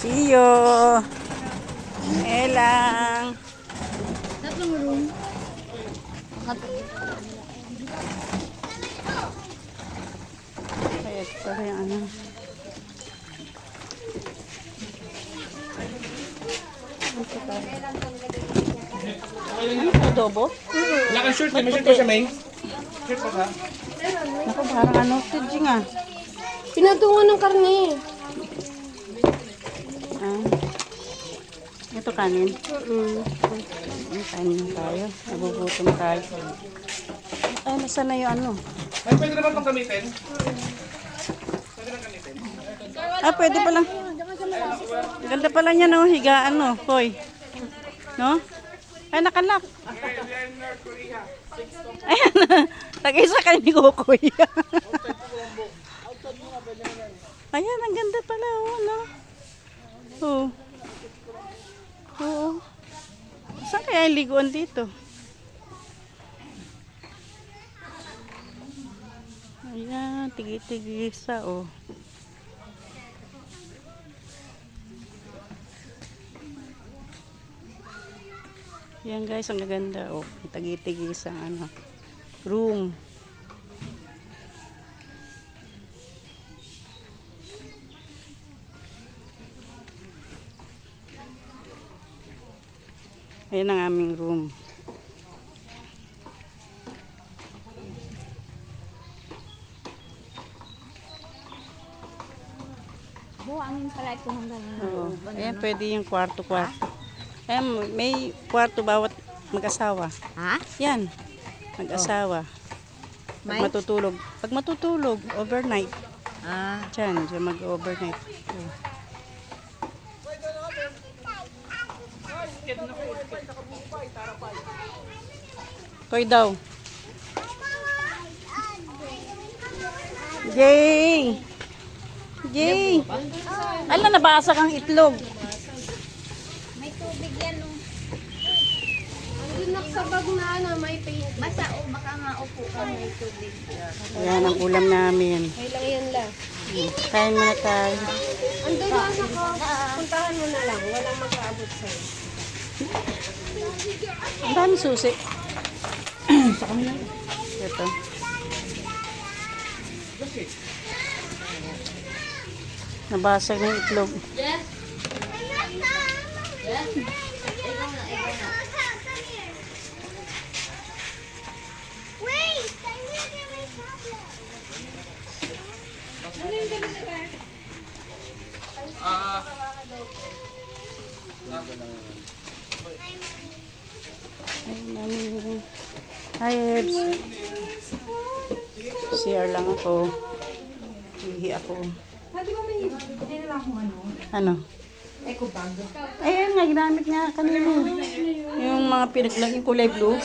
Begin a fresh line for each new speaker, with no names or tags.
See you. Elang.
Tatlong room.
Kaya ito yung ano. Ano ito, adobo?
Wala kang shirt, may shirt pa siya, May. Shirt pa siya.
Naku, parang ano, tidjing ah.
Pinatungan ng karne.
Ah. Ito kanin. Kanin tayo. Nagugutom tayo. Ay, nasa na yung ano?
Ay, pwede naman pang gamitin.
Ah, pwede pa lang. Ganda pala niya, no? Higaan, no? Hoy. No? Ay, nakalak. Ayan. Tag-isa kayo ni Kukoy. Ayan, ang ganda pala, oh, no? Oo. Oo. Saan kaya yung liguan dito? Ayan, tigi-tigisa, oh. Yan guys, ang gaganda, oh. Tagi-tigisa, ano, room. Ayan ang aming room.
Buwangin pala ito hanggang.
Oo. Ayan, pwede yung kwarto-kwarto. Ayan, may kwarto bawat mag-asawa.
Ha?
Yan, mag-asawa. Pag
May?
matutulog. Pag matutulog, overnight.
Ah.
Diyan mag-overnight. Koy daw. Jay! Jay! Ala, nabasa kang itlog.
May tubig yan, no? Andun naksabag na may paint. Basta, baka nga upo ka, may tubig.
Ayan ang ulam namin.
May lang yan lang.
Kain muna tayo.
Andun na ako. Puntahan mo na lang. Walang mag-aabot sa'yo.
Ang dami susi. Sa kanila. Ito. Nabasag ng itlog.
Yes. Yes. Ikaw na.
Wait! I'm gonna get my tablet.
Ay, namin. Hi, Ebs. CR lang ako. Hihi ako. Ano?
Eco bag.
Ayan nga, ginamit niya kanina. Yung mga pinaglang, yung kulay blue.